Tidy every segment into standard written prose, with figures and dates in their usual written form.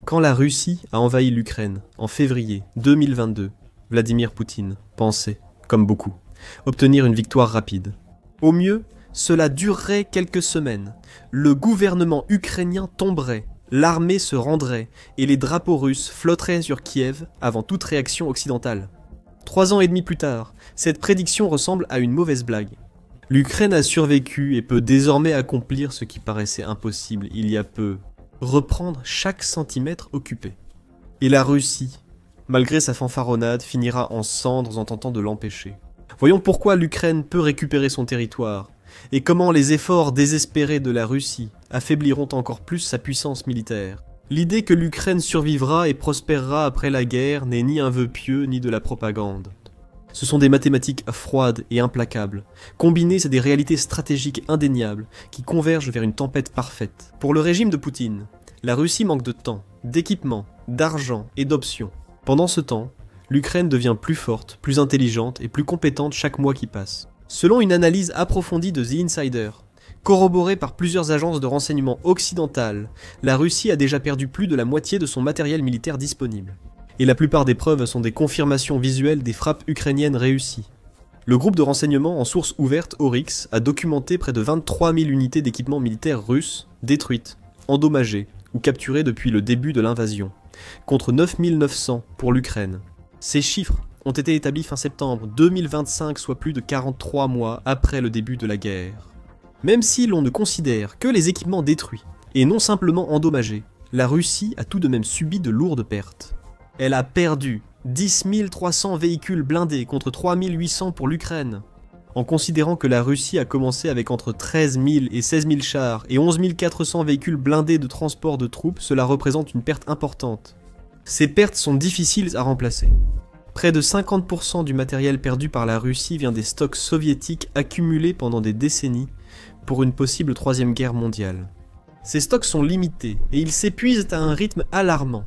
Quand la Russie a envahi l'Ukraine, en février 2022, Vladimir Poutine pensait, comme beaucoup, obtenir une victoire rapide. Au mieux, cela durerait quelques semaines. Le gouvernement ukrainien tomberait, l'armée se rendrait, et les drapeaux russes flotteraient sur Kiev avant toute réaction occidentale. 3 ans et demi plus tard, cette prédiction ressemble à une mauvaise blague. L'Ukraine a survécu et peut désormais accomplir ce qui paraissait impossible il y a peu. Reprendre chaque centimètre occupé. Et la Russie, malgré sa fanfaronnade, finira en cendres en tentant de l'empêcher. Voyons pourquoi l'Ukraine peut récupérer son territoire, et comment les efforts désespérés de la Russie affaibliront encore plus sa puissance militaire. L'idée que l'Ukraine survivra et prospérera après la guerre n'est ni un vœu pieux ni de la propagande. Ce sont des mathématiques froides et implacables, combinées à des réalités stratégiques indéniables qui convergent vers une tempête parfaite. Pour le régime de Poutine, la Russie manque de temps, d'équipement, d'argent et d'options. Pendant ce temps, l'Ukraine devient plus forte, plus intelligente et plus compétente chaque mois qui passe. Selon une analyse approfondie de The Insider, corroborée par plusieurs agences de renseignement occidentales, la Russie a déjà perdu plus de la moitié de son matériel militaire disponible. Et la plupart des preuves sont des confirmations visuelles des frappes ukrainiennes réussies. Le groupe de renseignement en source ouverte Oryx a documenté près de 23 000 unités d'équipement militaire russes détruites, endommagées ou capturées depuis le début de l'invasion, contre 9 900 pour l'Ukraine. Ces chiffres ont été établis fin septembre 2025, soit plus de 43 mois après le début de la guerre. Même si l'on ne considère que les équipements détruits et non simplement endommagés, la Russie a tout de même subi de lourdes pertes. Elle a perdu 10 300 véhicules blindés contre 3 800 pour l'Ukraine. En considérant que la Russie a commencé avec entre 13 000 et 16 000 chars et 11 400 véhicules blindés de transport de troupes, cela représente une perte importante. Ces pertes sont difficiles à remplacer. Près de 50% du matériel perdu par la Russie vient des stocks soviétiques accumulés pendant des décennies pour une possible troisième guerre mondiale. Ces stocks sont limités et ils s'épuisent à un rythme alarmant.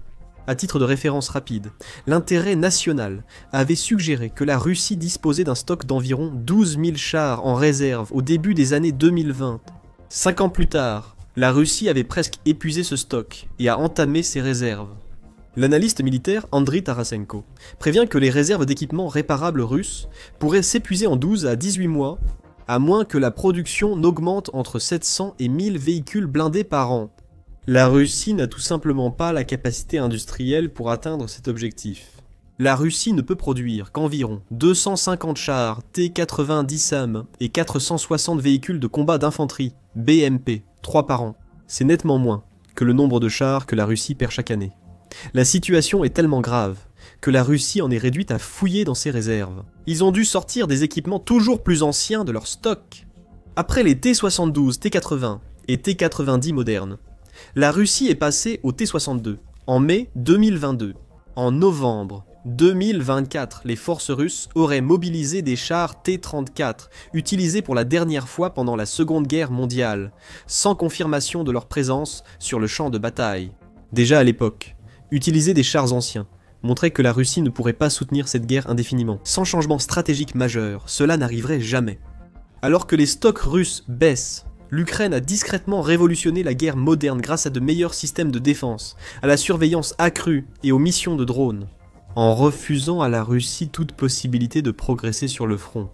À titre de référence rapide, l'intérêt national avait suggéré que la Russie disposait d'un stock d'environ 12 000 chars en réserve au début des années 2020. 5 ans plus tard, la Russie avait presque épuisé ce stock et a entamé ses réserves. L'analyste militaire Andriy Tarasenko prévient que les réserves d'équipements réparables russes pourraient s'épuiser en 12 à 18 mois, à moins que la production n'augmente entre 700 et 1000 véhicules blindés par an. La Russie n'a tout simplement pas la capacité industrielle pour atteindre cet objectif. La Russie ne peut produire qu'environ 250 chars T-90M et 460 véhicules de combat d'infanterie, BMP, 3 par an. C'est nettement moins que le nombre de chars que la Russie perd chaque année. La situation est tellement grave que la Russie en est réduite à fouiller dans ses réserves. Ils ont dû sortir des équipements toujours plus anciens de leur stock. Après les T-72, T-80 et T-90 modernes, la Russie est passée au T-62 en mai 2022. En novembre 2024, les forces russes auraient mobilisé des chars T-34, utilisés pour la dernière fois pendant la Seconde Guerre mondiale, sans confirmation de leur présence sur le champ de bataille. Déjà à l'époque, utiliser des chars anciens montrait que la Russie ne pourrait pas soutenir cette guerre indéfiniment. Sans changement stratégique majeur, cela n'arriverait jamais. Alors que les stocks russes baissent, l'Ukraine a discrètement révolutionné la guerre moderne grâce à de meilleurs systèmes de défense, à la surveillance accrue et aux missions de drones, en refusant à la Russie toute possibilité de progresser sur le front.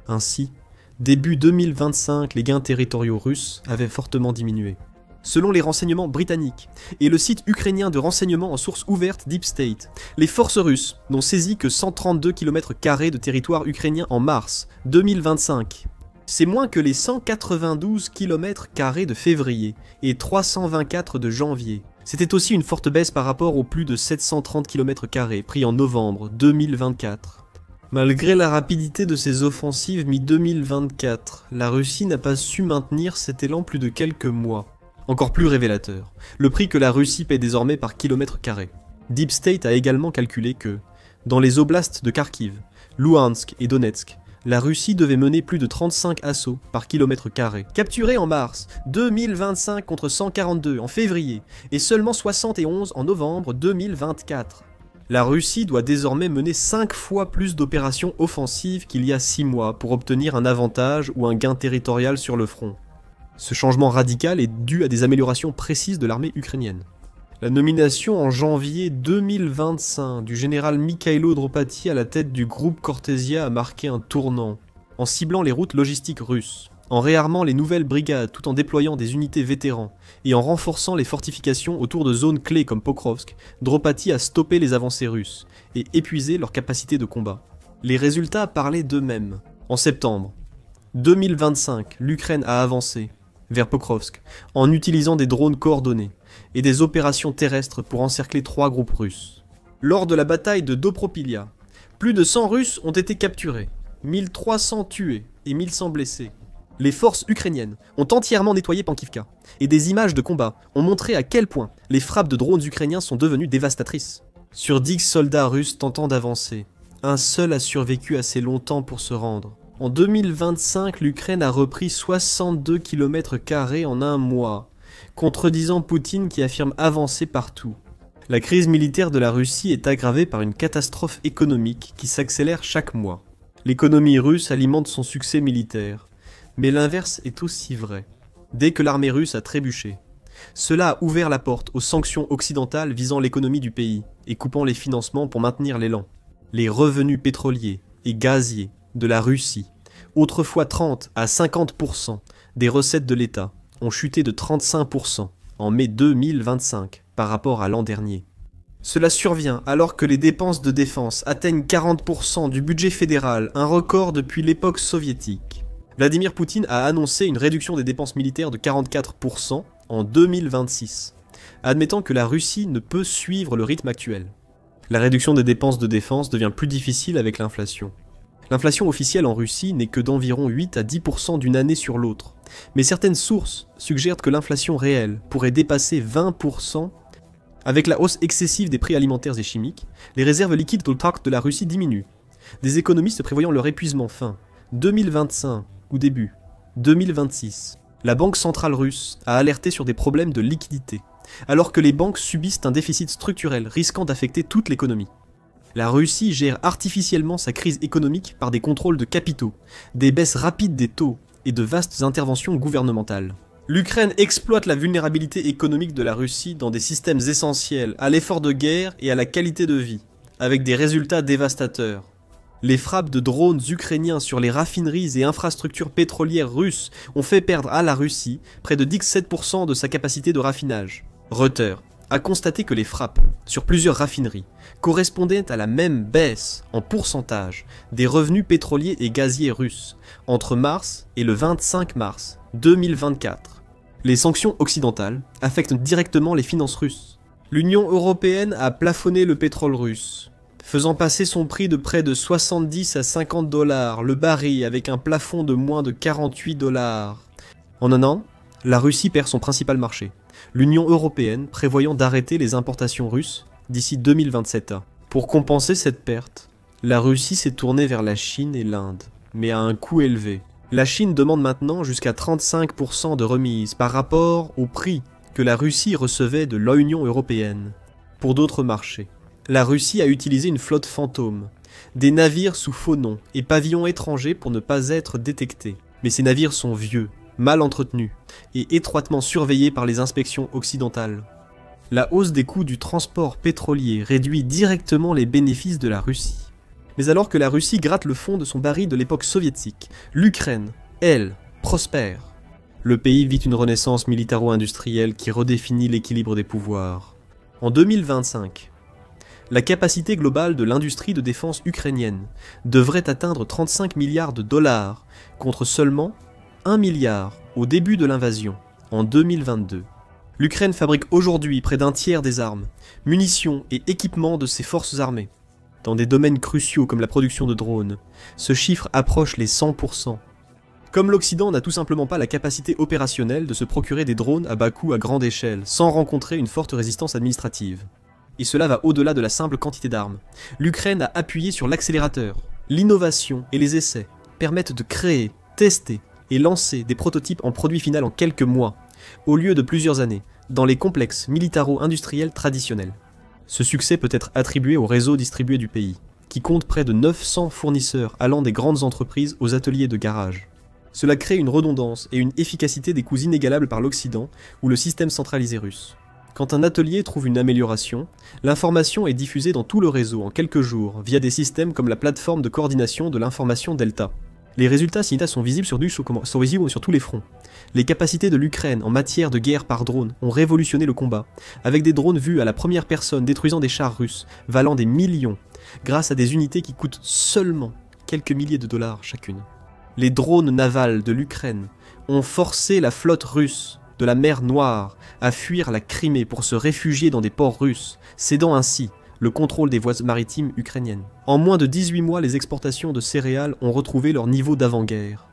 Ainsi, début 2025, les gains territoriaux russes avaient fortement diminué. Selon les renseignements britanniques et le site ukrainien de renseignement en source ouverte Deep State, les forces russes n'ont saisi que 132 km² de territoire ukrainien en mars 2025. C'est moins que les 192 km² de février et 324 de janvier. C'était aussi une forte baisse par rapport aux plus de 730 km² pris en novembre 2024. Malgré la rapidité de ses offensives mi-2024, la Russie n'a pas su maintenir cet élan plus de quelques mois. Encore plus révélateur, le prix que la Russie paie désormais par kilomètre carré. Deep State a également calculé que, dans les oblasts de Kharkiv, Louhansk et Donetsk, la Russie devait mener plus de 35 assauts par kilomètre carré. Capturés en mars 2025 contre 142 en février et seulement 71 en novembre 2024. La Russie doit désormais mener 5 fois plus d'opérations offensives qu'il y a 6 mois pour obtenir un avantage ou un gain territorial sur le front. Ce changement radical est dû à des améliorations précises de l'armée ukrainienne. La nomination en janvier 2025 du général Mikhailo Dropati à la tête du groupe Cortesia a marqué un tournant, en ciblant les routes logistiques russes, en réarmant les nouvelles brigades tout en déployant des unités vétérans et en renforçant les fortifications autour de zones clés comme Pokrovsk. Dropati a stoppé les avancées russes et épuisé leur capacité de combat. Les résultats parlaient d'eux-mêmes. En septembre 2025, l'Ukraine a avancé vers Pokrovsk en utilisant des drones coordonnés et des opérations terrestres pour encercler 3 groupes russes. Lors de la bataille de Dopropilia, plus de 100 Russes ont été capturés, 1300 tués et 1100 blessés. Les forces ukrainiennes ont entièrement nettoyé Pankivka, et des images de combat ont montré à quel point les frappes de drones ukrainiens sont devenues dévastatrices. Sur 10 soldats russes tentant d'avancer, un seul a survécu assez longtemps pour se rendre. En 2025, l'Ukraine a repris 62 km² en un mois, contredisant Poutine qui affirme avancer partout. La crise militaire de la Russie est aggravée par une catastrophe économique qui s'accélère chaque mois. L'économie russe alimente son succès militaire, mais l'inverse est aussi vrai. Dès que l'armée russe a trébuché, cela a ouvert la porte aux sanctions occidentales visant l'économie du pays et coupant les financements pour maintenir l'élan. Les revenus pétroliers et gaziers de la Russie, autrefois 30 à 50% des recettes de l'État, ont chuté de 35% en mai 2025 par rapport à l'an dernier. Cela survient alors que les dépenses de défense atteignent 40% du budget fédéral, un record depuis l'époque soviétique. Vladimir Poutine a annoncé une réduction des dépenses militaires de 44% en 2026, admettant que la Russie ne peut suivre le rythme actuel. La réduction des dépenses de défense devient plus difficile avec l'inflation. L'inflation officielle en Russie n'est que d'environ 8 à 10% d'une année sur l'autre, mais certaines sources suggèrent que l'inflation réelle pourrait dépasser 20%. Avec la hausse excessive des prix alimentaires et chimiques, les réserves liquides de la Russie diminuent. Des économistes prévoyant leur épuisement fin 2025 ou début 2026, la Banque centrale russe a alerté sur des problèmes de liquidité, alors que les banques subissent un déficit structurel risquant d'affecter toute l'économie. La Russie gère artificiellement sa crise économique par des contrôles de capitaux, des baisses rapides des taux et de vastes interventions gouvernementales. L'Ukraine exploite la vulnérabilité économique de la Russie dans des systèmes essentiels à l'effort de guerre et à la qualité de vie, avec des résultats dévastateurs. Les frappes de drones ukrainiens sur les raffineries et infrastructures pétrolières russes ont fait perdre à la Russie près de 17% de sa capacité de raffinage. Reuters a constaté que les frappes sur plusieurs raffineries correspondaient à la même baisse en pourcentage des revenus pétroliers et gaziers russes entre mars et le 25 mars 2024. Les sanctions occidentales affectent directement les finances russes. L'Union européenne a plafonné le pétrole russe, faisant passer son prix de près de 70 à 50 $ le baril avec un plafond de moins de 48 $. En un an, la Russie perd son principal marché, l'Union européenne prévoyant d'arrêter les importations russes d'ici 2027. Pour compenser cette perte, la Russie s'est tournée vers la Chine et l'Inde, mais à un coût élevé. La Chine demande maintenant jusqu'à 35% de remise par rapport au prix que la Russie recevait de l'Union européenne. Pour d'autres marchés, la Russie a utilisé une flotte fantôme, des navires sous faux noms et pavillons étrangers pour ne pas être détectés. Mais ces navires sont vieux, mal entretenus et étroitement surveillés par les inspections occidentales. La hausse des coûts du transport pétrolier réduit directement les bénéfices de la Russie. Mais alors que la Russie gratte le fond de son baril de l'époque soviétique, l'Ukraine, elle, prospère. Le pays vit une renaissance militaro-industrielle qui redéfinit l'équilibre des pouvoirs. En 2025, la capacité globale de l'industrie de défense ukrainienne devrait atteindre 35 milliards de $, contre seulement 1 milliard au début de l'invasion, en 2022. L'Ukraine fabrique aujourd'hui près d'un tiers des armes, munitions et équipements de ses forces armées. Dans des domaines cruciaux comme la production de drones, ce chiffre approche les 100%. Comme l'Occident n'a tout simplement pas la capacité opérationnelle de se procurer des drones à bas coût à grande échelle, sans rencontrer une forte résistance administrative. Et cela va au-delà de la simple quantité d'armes. L'Ukraine a appuyé sur l'accélérateur. L'innovation et les essais permettent de créer, tester et lancer des prototypes en produit final en quelques mois, au lieu de plusieurs années, dans les complexes militaro-industriels traditionnels. Ce succès peut être attribué au réseau distribué du pays, qui compte près de 900 fournisseurs allant des grandes entreprises aux ateliers de garage. Cela crée une redondance et une efficacité des coûts inégalables par l'Occident ou le système centralisé russe. Quand un atelier trouve une amélioration, l'information est diffusée dans tout le réseau en quelques jours via des systèmes comme la plateforme de coordination de l'information Delta. Les résultats immédiats sont visibles sur tous les fronts. Les capacités de l'Ukraine en matière de guerre par drone ont révolutionné le combat, avec des drones vus à la première personne détruisant des chars russes, valant des millions, grâce à des unités qui coûtent seulement quelques milliers de dollars chacune. Les drones navals de l'Ukraine ont forcé la flotte russe de la mer Noire à fuir la Crimée pour se réfugier dans des ports russes, cédant ainsi le contrôle des voies maritimes ukrainiennes. En moins de 18 mois, les exportations de céréales ont retrouvé leur niveau d'avant-guerre.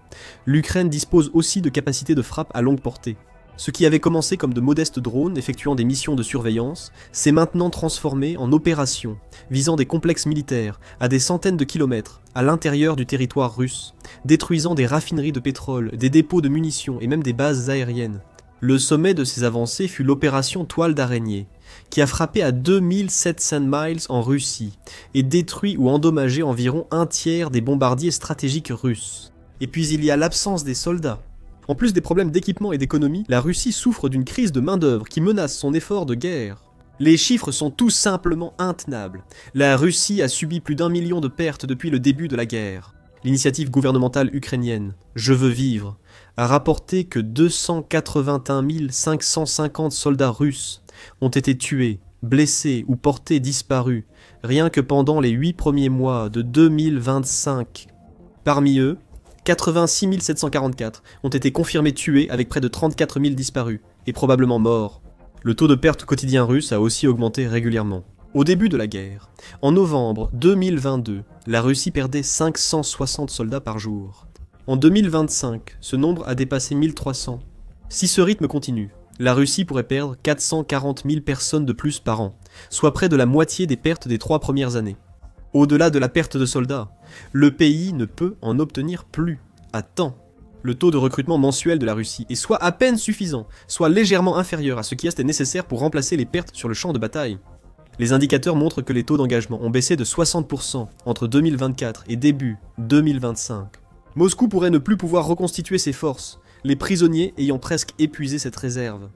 L'Ukraine dispose aussi de capacités de frappe à longue portée. Ce qui avait commencé comme de modestes drones effectuant des missions de surveillance s'est maintenant transformé en opérations visant des complexes militaires à des centaines de kilomètres à l'intérieur du territoire russe, détruisant des raffineries de pétrole, des dépôts de munitions et même des bases aériennes. Le sommet de ces avancées fut l'opération Toile d'araignée, qui a frappé à 2700 miles en Russie et détruit ou endommagé environ un tiers des bombardiers stratégiques russes. Et puis il y a l'absence des soldats. En plus des problèmes d'équipement et d'économie, la Russie souffre d'une crise de main-d'œuvre qui menace son effort de guerre. Les chiffres sont tout simplement intenables. La Russie a subi plus d'1 million de pertes depuis le début de la guerre. L'initiative gouvernementale ukrainienne « Je veux vivre » a rapporté que 281 550 soldats russes ont été tués, blessés ou portés disparus, rien que pendant les 8 premiers mois de 2025. Parmi eux, 86 744 ont été confirmés tués avec près de 34 000 disparus, et probablement morts. Le taux de perte quotidien russe a aussi augmenté régulièrement. Au début de la guerre, en novembre 2022, la Russie perdait 560 soldats par jour. En 2025, ce nombre a dépassé 1300. Si ce rythme continue, la Russie pourrait perdre 440 000 personnes de plus par an, soit près de la moitié des pertes des 3 premières années. Au-delà de la perte de soldats, le pays ne peut en obtenir plus, à temps. Le taux de recrutement mensuel de la Russie est soit à peine suffisant, soit légèrement inférieur à ce qui est nécessaire pour remplacer les pertes sur le champ de bataille. Les indicateurs montrent que les taux d'engagement ont baissé de 60% entre 2024 et début 2025. Moscou pourrait ne plus pouvoir reconstituer ses forces, les prisonniers ayant presque épuisé cette réserve.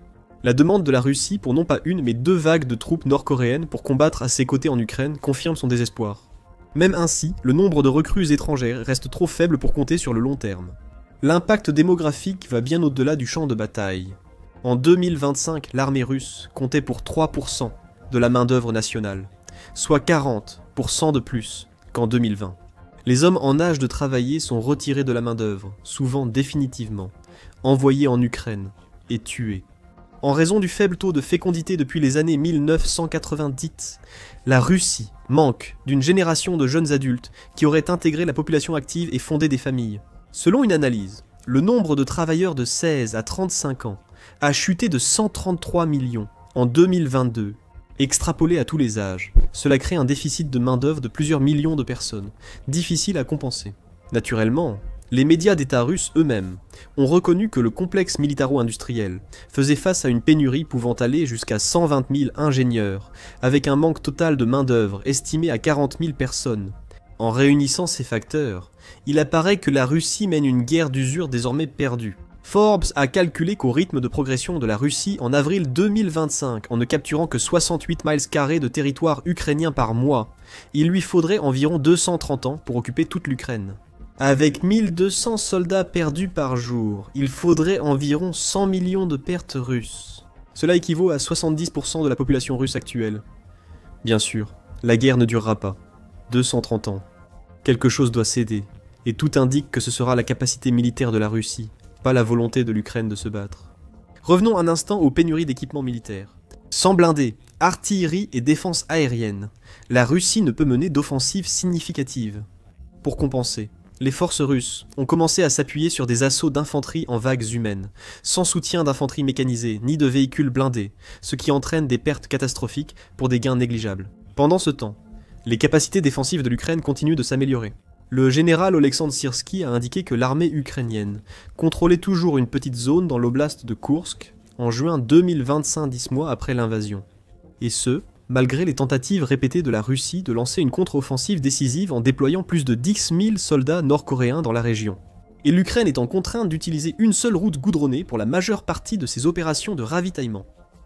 La demande de la Russie pour non pas une mais 2 vagues de troupes nord-coréennes pour combattre à ses côtés en Ukraine confirme son désespoir. Même ainsi, le nombre de recrues étrangères reste trop faible pour compter sur le long terme. L'impact démographique va bien au-delà du champ de bataille. En 2025, l'armée russe comptait pour 3% de la main-d'œuvre nationale, soit 40% de plus qu'en 2020. Les hommes en âge de travailler sont retirés de la main-d'œuvre, souvent définitivement, envoyés en Ukraine et tués. En raison du faible taux de fécondité depuis les années 1990, la Russie manque d'une génération de jeunes adultes qui auraient intégré la population active et fondé des familles. Selon une analyse, le nombre de travailleurs de 16 à 35 ans a chuté de 133 millions en 2022. Extrapolé à tous les âges, cela crée un déficit de main-d'œuvre de plusieurs millions de personnes, difficile à compenser. Naturellement, les médias d'État russes eux-mêmes ont reconnu que le complexe militaro-industriel faisait face à une pénurie pouvant aller jusqu'à 120 000 ingénieurs, avec un manque total de main-d'œuvre estimé à 40 000 personnes. En réunissant ces facteurs, il apparaît que la Russie mène une guerre d'usure désormais perdue. Forbes a calculé qu'au rythme de progression de la Russie en avril 2025, en ne capturant que 68 miles carrés de territoire ukrainien par mois, il lui faudrait environ 230 ans pour occuper toute l'Ukraine. Avec 1200 soldats perdus par jour, il faudrait environ 100 millions de pertes russes. Cela équivaut à 70% de la population russe actuelle. Bien sûr, la guerre ne durera pas. 230 ans. Quelque chose doit céder, et tout indique que ce sera la capacité militaire de la Russie, pas la volonté de l'Ukraine de se battre. Revenons un instant aux pénuries d'équipements militaires. Sans blindés, artillerie et défense aérienne, la Russie ne peut mener d'offensive significative. Pour compenser, les forces russes ont commencé à s'appuyer sur des assauts d'infanterie en vagues humaines, sans soutien d'infanterie mécanisée ni de véhicules blindés, ce qui entraîne des pertes catastrophiques pour des gains négligeables. Pendant ce temps, les capacités défensives de l'Ukraine continuent de s'améliorer. Le général Oleksandr Syrski a indiqué que l'armée ukrainienne contrôlait toujours une petite zone dans l'oblast de Koursk en juin 2025, 10 mois après l'invasion. Et ce, malgré les tentatives répétées de la Russie de lancer une contre-offensive décisive en déployant plus de 10 000 soldats nord-coréens dans la région. Et l'Ukraine étant contrainte d'utiliser une seule route goudronnée pour la majeure partie de ses opérations de ravitaillement.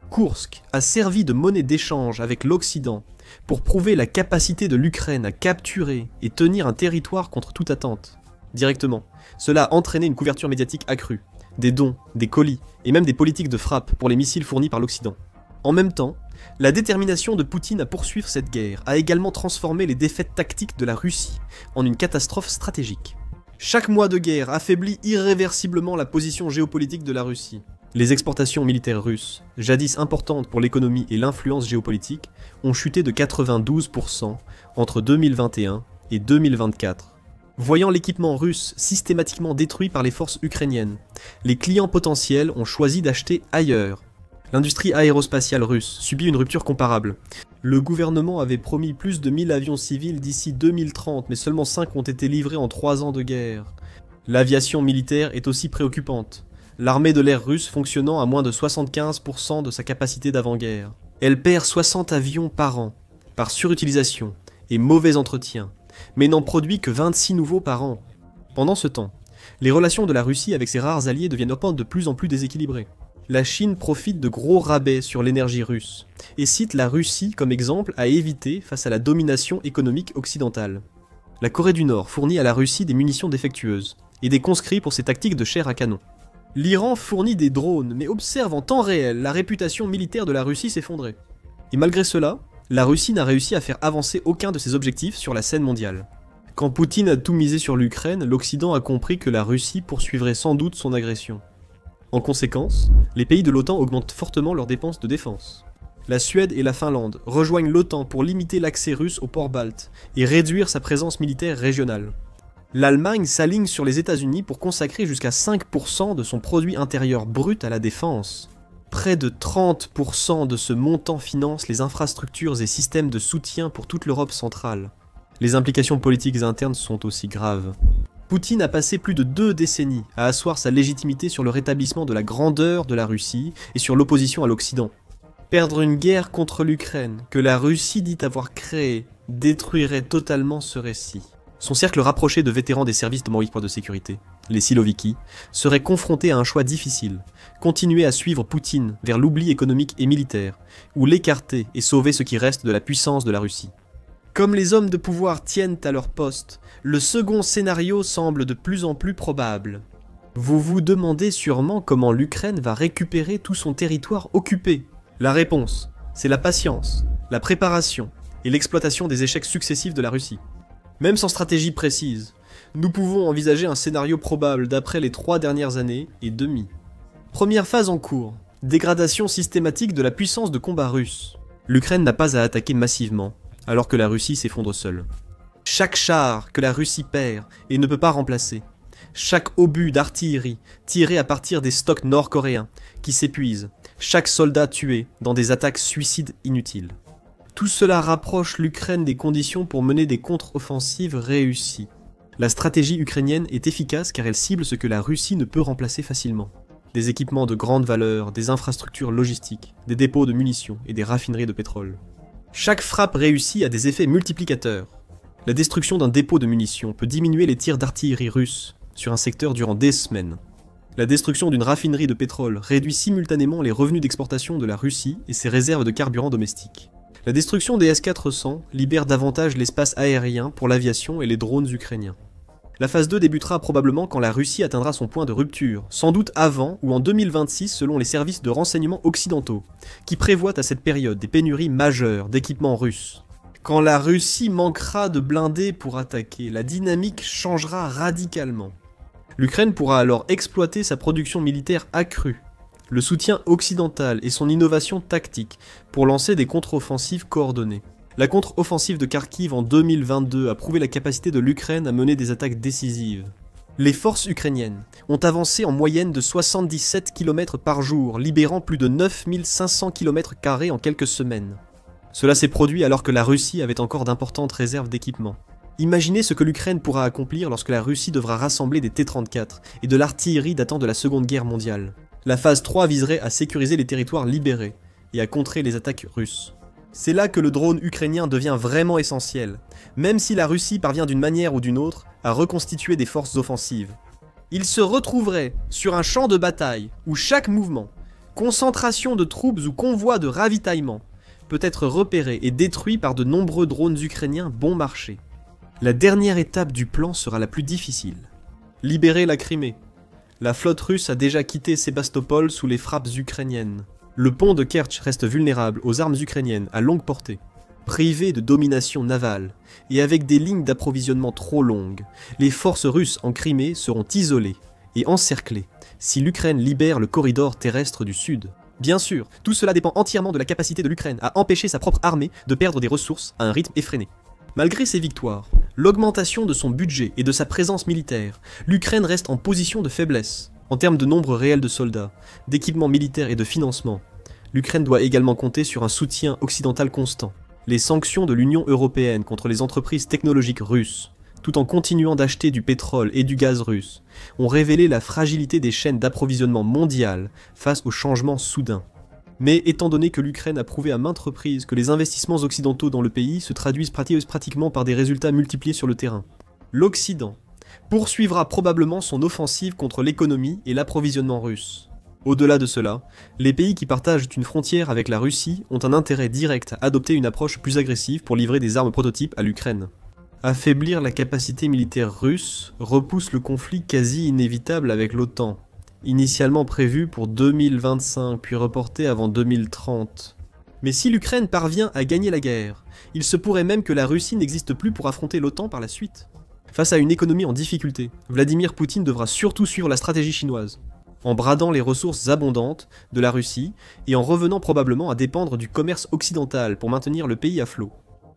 Koursk a servi de monnaie d'échange avec l'Occident pour prouver la capacité de l'Ukraine à capturer et tenir un territoire contre toute attente. Directement, cela a entraîné une couverture médiatique accrue, des dons, des colis et même des politiques de frappe pour les missiles fournis par l'Occident. En même temps, la détermination de Poutine à poursuivre cette guerre a également transformé les défaites tactiques de la Russie en une catastrophe stratégique. Chaque mois de guerre affaiblit irréversiblement la position géopolitique de la Russie. Les exportations militaires russes, jadis importantes pour l'économie et l'influence géopolitique, ont chuté de 92% entre 2021 et 2024. Voyant l'équipement russe systématiquement détruit par les forces ukrainiennes, les clients potentiels ont choisi d'acheter ailleurs. L'industrie aérospatiale russe subit une rupture comparable. Le gouvernement avait promis plus de 1000 avions civils d'ici 2030, mais seulement 5 ont été livrés en 3 ans de guerre. L'aviation militaire est aussi préoccupante. L'armée de l'air russe fonctionnant à moins de 75% de sa capacité d'avant-guerre. Elle perd 60 avions par an, par surutilisation et mauvais entretien, mais n'en produit que 26 nouveaux par an. Pendant ce temps, les relations de la Russie avec ses rares alliés deviennent de plus en plus déséquilibrées. La Chine profite de gros rabais sur l'énergie russe, et cite la Russie comme exemple à éviter face à la domination économique occidentale. La Corée du Nord fournit à la Russie des munitions défectueuses, et des conscrits pour ses tactiques de chair à canon. L'Iran fournit des drones, mais observe en temps réel la réputation militaire de la Russie s'effondrer. Et malgré cela, la Russie n'a réussi à faire avancer aucun de ses objectifs sur la scène mondiale. Quand Poutine a tout misé sur l'Ukraine, l'Occident a compris que la Russie poursuivrait sans doute son agression. En conséquence, les pays de l'OTAN augmentent fortement leurs dépenses de défense. La Suède et la Finlande rejoignent l'OTAN pour limiter l'accès russe aux ports baltes et réduire sa présence militaire régionale. L'Allemagne s'aligne sur les États-Unis pour consacrer jusqu'à 5% de son produit intérieur brut à la défense. Près de 30% de ce montant finance les infrastructures et systèmes de soutien pour toute l'Europe centrale. Les implications politiques internes sont aussi graves. Poutine a passé plus de 2 décennies à asseoir sa légitimité sur le rétablissement de la grandeur de la Russie et sur l'opposition à l'Occident. Perdre une guerre contre l'Ukraine, que la Russie dit avoir créée, détruirait totalement ce récit. Son cercle rapproché de vétérans des services de Moskva de sécurité, les Siloviki, serait confronté à un choix difficile, continuer à suivre Poutine vers l'oubli économique et militaire, ou l'écarter et sauver ce qui reste de la puissance de la Russie. Comme les hommes de pouvoir tiennent à leur poste, le second scénario semble de plus en plus probable. Vous vous demandez sûrement comment l'Ukraine va récupérer tout son territoire occupé. La réponse, c'est la patience, la préparation et l'exploitation des échecs successifs de la Russie. Même sans stratégie précise, nous pouvons envisager un scénario probable d'après les 3 dernières années et demie. Première phase en cours, dégradation systématique de la puissance de combat russe. L'Ukraine n'a pas à attaquer massivement, alors que la Russie s'effondre seule. Chaque char que la Russie perd et ne peut pas remplacer, chaque obus d'artillerie tiré à partir des stocks nord-coréens qui s'épuisent, chaque soldat tué dans des attaques suicides inutiles. Tout cela rapproche l'Ukraine des conditions pour mener des contre-offensives réussies. La stratégie ukrainienne est efficace car elle cible ce que la Russie ne peut remplacer facilement. Des équipements de grande valeur, des infrastructures logistiques, des dépôts de munitions et des raffineries de pétrole. Chaque frappe réussie a des effets multiplicateurs. La destruction d'un dépôt de munitions peut diminuer les tirs d'artillerie russes sur un secteur durant des semaines. La destruction d'une raffinerie de pétrole réduit simultanément les revenus d'exportation de la Russie et ses réserves de carburant domestique. La destruction des S-400 libère davantage l'espace aérien pour l'aviation et les drones ukrainiens. La phase 2 débutera probablement quand la Russie atteindra son point de rupture, sans doute avant ou en 2026 selon les services de renseignement occidentaux, qui prévoient à cette période des pénuries majeures d'équipements russes. Quand la Russie manquera de blindés pour attaquer, la dynamique changera radicalement. L'Ukraine pourra alors exploiter sa production militaire accrue, le soutien occidental et son innovation tactique pour lancer des contre-offensives coordonnées. La contre-offensive de Kharkiv en 2022 a prouvé la capacité de l'Ukraine à mener des attaques décisives. Les forces ukrainiennes ont avancé en moyenne de 77 km par jour, libérant plus de 9500 km² en quelques semaines. Cela s'est produit alors que la Russie avait encore d'importantes réserves d'équipement. Imaginez ce que l'Ukraine pourra accomplir lorsque la Russie devra rassembler des T-34 et de l'artillerie datant de la Seconde Guerre mondiale. La phase 3 viserait à sécuriser les territoires libérés et à contrer les attaques russes. C'est là que le drone ukrainien devient vraiment essentiel, même si la Russie parvient d'une manière ou d'une autre à reconstituer des forces offensives. Il se retrouverait sur un champ de bataille où chaque mouvement, concentration de troupes ou convois de ravitaillement peut être repéré et détruit par de nombreux drones ukrainiens bon marché. La dernière étape du plan sera la plus difficile. Libérer la Crimée. La flotte russe a déjà quitté Sébastopol sous les frappes ukrainiennes. Le pont de Kertch reste vulnérable aux armes ukrainiennes à longue portée. Privé de domination navale, et avec des lignes d'approvisionnement trop longues, les forces russes en Crimée seront isolées et encerclées si l'Ukraine libère le corridor terrestre du Sud. Bien sûr, tout cela dépend entièrement de la capacité de l'Ukraine à empêcher sa propre armée de perdre des ressources à un rythme effréné. Malgré ses victoires, l'augmentation de son budget et de sa présence militaire, l'Ukraine reste en position de faiblesse, en termes de nombre réel de soldats, d'équipements militaires et de financement. L'Ukraine doit également compter sur un soutien occidental constant. Les sanctions de l'Union européenne contre les entreprises technologiques russes, tout en continuant d'acheter du pétrole et du gaz russe, ont révélé la fragilité des chaînes d'approvisionnement mondiales face aux changements soudains. Mais étant donné que l'Ukraine a prouvé à maintes reprises que les investissements occidentaux dans le pays se traduisent pratiquement par des résultats multipliés sur le terrain, l'Occident poursuivra probablement son offensive contre l'économie et l'approvisionnement russe. Au-delà de cela, les pays qui partagent une frontière avec la Russie ont un intérêt direct à adopter une approche plus agressive pour livrer des armes prototypes à l'Ukraine. Affaiblir la capacité militaire russe repousse le conflit quasi inévitable avec l'OTAN, initialement prévu pour 2025 puis reporté avant 2030. Mais si l'Ukraine parvient à gagner la guerre, il se pourrait même que la Russie n'existe plus pour affronter l'OTAN par la suite. Face à une économie en difficulté, Vladimir Poutine devra surtout suivre la stratégie chinoise, en bradant les ressources abondantes de la Russie et en revenant probablement à dépendre du commerce occidental pour maintenir le pays à flot.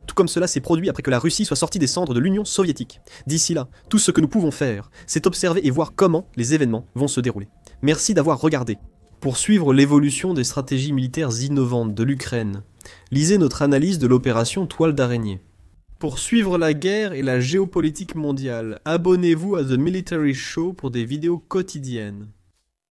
Tout comme cela s'est produit après que la Russie soit sortie des cendres de l'Union soviétique. D'ici là, tout ce que nous pouvons faire, c'est observer et voir comment les événements vont se dérouler. Merci d'avoir regardé. Pour suivre l'évolution des stratégies militaires innovantes de l'Ukraine, lisez notre analyse de l'opération Toile d'araignée. Pour suivre la guerre et la géopolitique mondiale, abonnez-vous à The Military Show pour des vidéos quotidiennes.